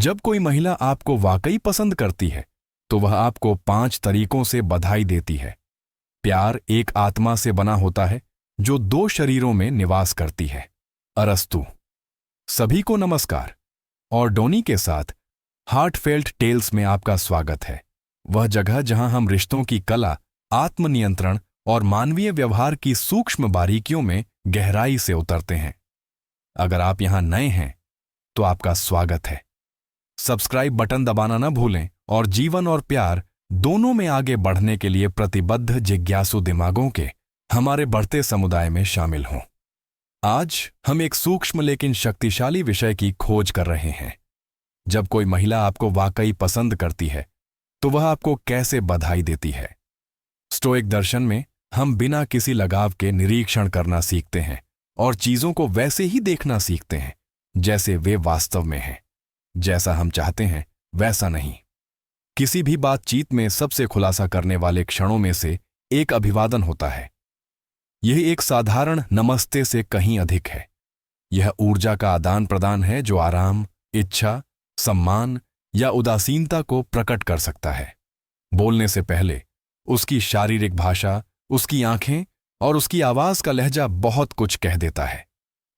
जब कोई महिला आपको वाकई पसंद करती है तो वह आपको 5 तरीकों से बधाई देती है। प्यार एक आत्मा से बना होता है जो 2 शरीरों में निवास करती है। अरस्तु। सभी को नमस्कार और डोनी के साथ हार्टफेल्ट टेल्स में आपका स्वागत है। वह जगह जहां हम रिश्तों की कला, आत्मनियंत्रण और मानवीय व्यवहार की सूक्ष्म बारीकियों में गहराई से उतरते हैं। अगर आप यहां नए हैं तो आपका स्वागत है। सब्सक्राइब बटन दबाना न भूलें और जीवन और प्यार दोनों में आगे बढ़ने के लिए प्रतिबद्ध जिज्ञासु दिमागों के हमारे बढ़ते समुदाय में शामिल हों। आज हम एक सूक्ष्म लेकिन शक्तिशाली विषय की खोज कर रहे हैं। जब कोई महिला आपको वाकई पसंद करती है तो वह आपको कैसे बधाई देती है। स्टोइक दर्शन में हम बिना किसी लगाव के निरीक्षण करना सीखते हैं और चीजों को वैसे ही देखना सीखते हैं जैसे वे वास्तव में हैं। जैसा हम चाहते हैं वैसा नहीं। किसी भी बातचीत में सबसे खुलासा करने वाले क्षणों में से एक अभिवादन होता है। यह एक साधारण नमस्ते से कहीं अधिक है। यह ऊर्जा का आदान प्रदान है जो आराम, इच्छा, सम्मान या उदासीनता को प्रकट कर सकता है। बोलने से पहले उसकी शारीरिक भाषा, उसकी आंखें और उसकी आवाज का लहजा बहुत कुछ कह देता है।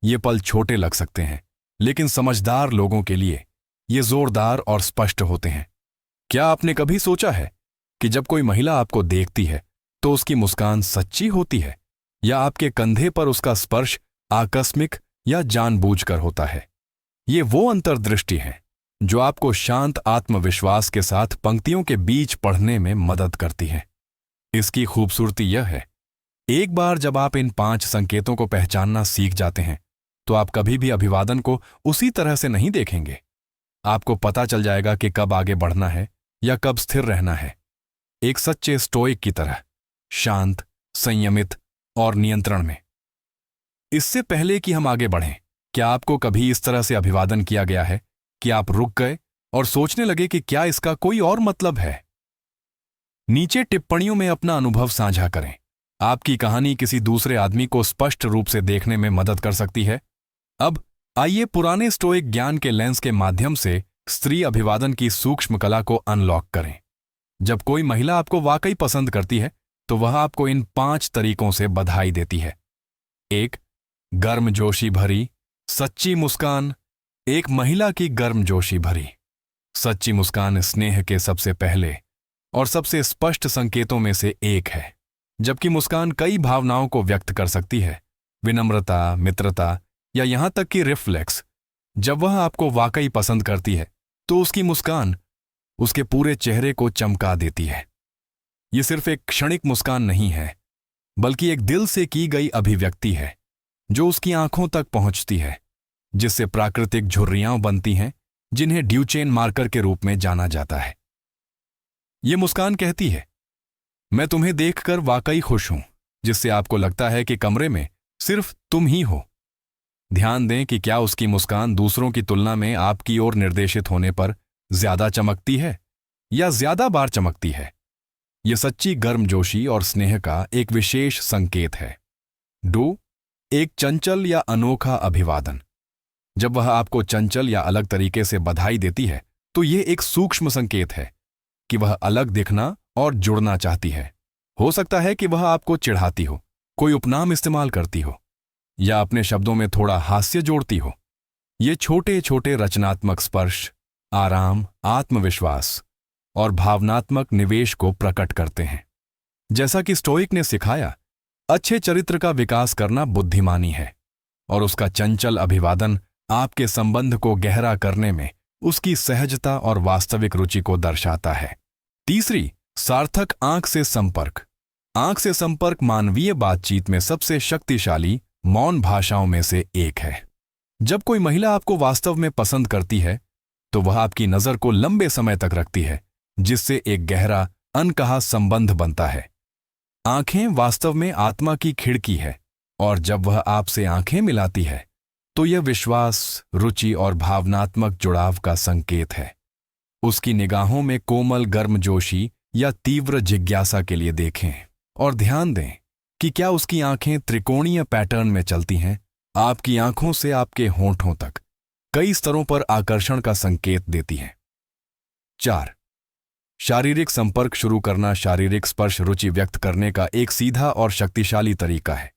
ये पल छोटे लग सकते हैं लेकिन समझदार लोगों के लिए ये जोरदार और स्पष्ट होते हैं। क्या आपने कभी सोचा है कि जब कोई महिला आपको देखती है तो उसकी मुस्कान सच्ची होती है या आपके कंधे पर उसका स्पर्श आकस्मिक या जानबूझकर होता है? ये वो अंतर्दृष्टि है जो आपको शांत आत्मविश्वास के साथ पंक्तियों के बीच पढ़ने में मदद करती है। इसकी खूबसूरती यह है, एक बार जब आप इन 5 संकेतों को पहचानना सीख जाते हैं तो आप कभी भी अभिवादन को उसी तरह से नहीं देखेंगे। आपको पता चल जाएगा कि कब आगे बढ़ना है या कब स्थिर रहना है। एक सच्चे स्टोइक की तरह, शांत, संयमित और नियंत्रण में। इससे पहले कि हम आगे बढ़ें, क्या आपको कभी इस तरह से अभिवादन किया गया है कि आप रुक गए और सोचने लगे कि क्या इसका कोई और मतलब है? नीचे टिप्पणियों में अपना अनुभव साझा करें। आपकी कहानी किसी दूसरे आदमी को स्पष्ट रूप से देखने में मदद कर सकती है। अब आइए पुराने स्टोइक ज्ञान के लेंस के माध्यम से स्त्री अभिवादन की सूक्ष्म कला को अनलॉक करें। जब कोई महिला आपको वाकई पसंद करती है तो वह आपको इन 5 तरीकों से बधाई देती है। 1. गर्मजोशी भरी, सच्ची मुस्कान। एक महिला की गर्मजोशी भरी, सच्ची मुस्कान स्नेह के सबसे पहले और सबसे स्पष्ट संकेतों में से एक है। जबकि मुस्कान कई भावनाओं को व्यक्त कर सकती है, विनम्रता, मित्रता या यहां तक कि रिफ्लेक्स। जब वह आपको वाकई पसंद करती है तो उसकी मुस्कान उसके पूरे चेहरे को चमका देती है। यह सिर्फ एक क्षणिक मुस्कान नहीं है, बल्कि एक दिल से की गई अभिव्यक्ति है जो उसकी आंखों तक पहुंचती है, जिससे प्राकृतिक झुर्रियां बनती हैं जिन्हें ड्यूचेन मार्कर के रूप में जाना जाता है। यह मुस्कान कहती है, मैं तुम्हें देखकर वाकई खुश हूं, जिससे आपको लगता है कि कमरे में सिर्फ तुम ही हो। ध्यान दें कि क्या उसकी मुस्कान दूसरों की तुलना में आपकी ओर निर्देशित होने पर ज्यादा चमकती है या ज्यादा बार चमकती है। यह सच्ची गर्मजोशी और स्नेह का एक विशेष संकेत है। 2. एक चंचल या अनोखा अभिवादन। जब वह आपको चंचल या अलग तरीके से बधाई देती है तो यह एक सूक्ष्म संकेत है कि वह अलग दिखना और जुड़ना चाहती है। हो सकता है कि वह आपको चिढ़ाती हो, कोई उपनाम इस्तेमाल करती हो या अपने शब्दों में थोड़ा हास्य जोड़ती हो। ये छोटे छोटे रचनात्मक स्पर्श आराम, आत्मविश्वास और भावनात्मक निवेश को प्रकट करते हैं। जैसा कि स्टोइक ने सिखाया, अच्छे चरित्र का विकास करना बुद्धिमानी है और उसका चंचल अभिवादन आपके संबंध को गहरा करने में उसकी सहजता और वास्तविक रुचि को दर्शाता है। 3. सार्थक आंख से संपर्क। आंख से संपर्क मानवीय बातचीत में सबसे शक्तिशाली मौन भाषाओं में से एक है। जब कोई महिला आपको वास्तव में पसंद करती है तो वह आपकी नजर को लंबे समय तक रखती है, जिससे एक गहरा अनकहा संबंध बनता है। आंखें वास्तव में आत्मा की खिड़की है और जब वह आपसे आंखें मिलाती है तो यह विश्वास, रुचि और भावनात्मक जुड़ाव का संकेत है। उसकी निगाहों में कोमल गर्मजोशी या तीव्र जिज्ञासा के लिए देखें और ध्यान दें कि क्या उसकी आंखें त्रिकोणीय पैटर्न में चलती हैं, आपकी आंखों से आपके होंठों तक। कई स्तरों पर आकर्षण का संकेत देती हैं। 4. शारीरिक संपर्क शुरू करना शारीरिक स्पर्श रुचि व्यक्त करने का एक सीधा और शक्तिशाली तरीका है।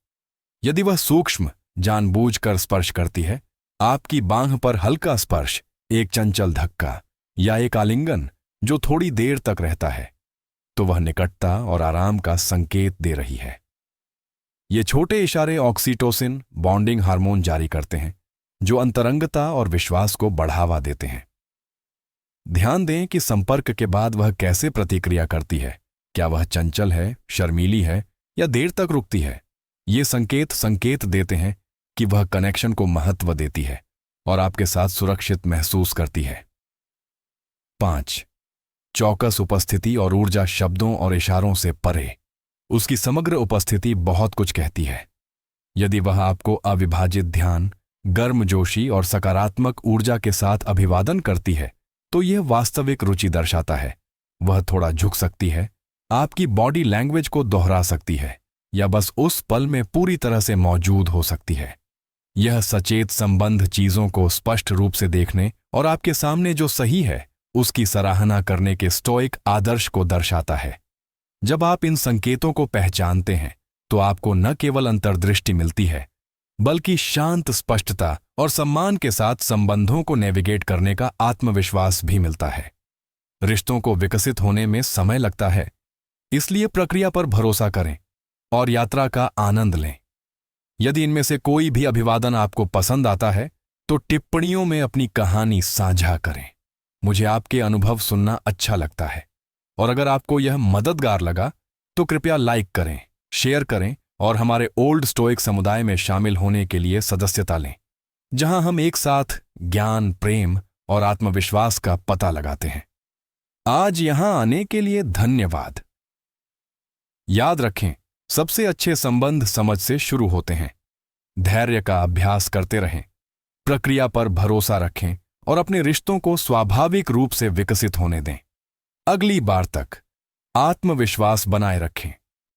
यदि वह सूक्ष्म, जानबूझकर स्पर्श करती है, आपकी बांह पर हल्का स्पर्श, एक चंचल धक्का या एक आलिंगन जो थोड़ी देर तक रहता है, तो वह निकटता और आराम का संकेत दे रही है। ये छोटे इशारे ऑक्सीटोसिन, बॉन्डिंग हार्मोन जारी करते हैं, जो अंतरंगता और विश्वास को बढ़ावा देते हैं। ध्यान दें कि संपर्क के बाद वह कैसे प्रतिक्रिया करती है। क्या वह चंचल है, शर्मीली है या देर तक रुकती है? ये संकेत देते हैं कि वह कनेक्शन को महत्व देती है और आपके साथ सुरक्षित महसूस करती है। 5. चौकस उपस्थिति और ऊर्जा शब्दों और इशारों से परे। उसकी समग्र उपस्थिति बहुत कुछ कहती है। यदि वह आपको अविभाजित ध्यान, गर्मजोशी और सकारात्मक ऊर्जा के साथ अभिवादन करती है, तो यह वास्तविक रुचि दर्शाता है। वह थोड़ा झुक सकती है, आपकी बॉडी लैंग्वेज को दोहरा सकती है, या बस उस पल में पूरी तरह से मौजूद हो सकती है। यह सचेत संबंध चीजों को स्पष्ट रूप से देखने और आपके सामने जो सही है उसकी सराहना करने के स्टोइक आदर्श को दर्शाता है। जब आप इन संकेतों को पहचानते हैं तो आपको न केवल अंतर्दृष्टि मिलती है, बल्कि शांत स्पष्टता और सम्मान के साथ संबंधों को नेविगेट करने का आत्मविश्वास भी मिलता है। रिश्तों को विकसित होने में समय लगता है, इसलिए प्रक्रिया पर भरोसा करें और यात्रा का आनंद लें। यदि इनमें से कोई भी अभिवादन आपको पसंद आता है तो टिप्पणियों में अपनी कहानी साझा करें। मुझे आपके अनुभव सुनना अच्छा लगता है, और अगर आपको यह मददगार लगा तो कृपया लाइक करें, शेयर करें और हमारे ओल्ड स्टोइक समुदाय में शामिल होने के लिए सदस्यता लें, जहां हम एक साथ ज्ञान, प्रेम और आत्मविश्वास का पता लगाते हैं। आज यहां आने के लिए धन्यवाद। याद रखें, सबसे अच्छे संबंध समझ से शुरू होते हैं। धैर्य का अभ्यास करते रहें, प्रक्रिया पर भरोसा रखें और अपने रिश्तों को स्वाभाविक रूप से विकसित होने दें। अगली बार तक आत्मविश्वास बनाए रखें।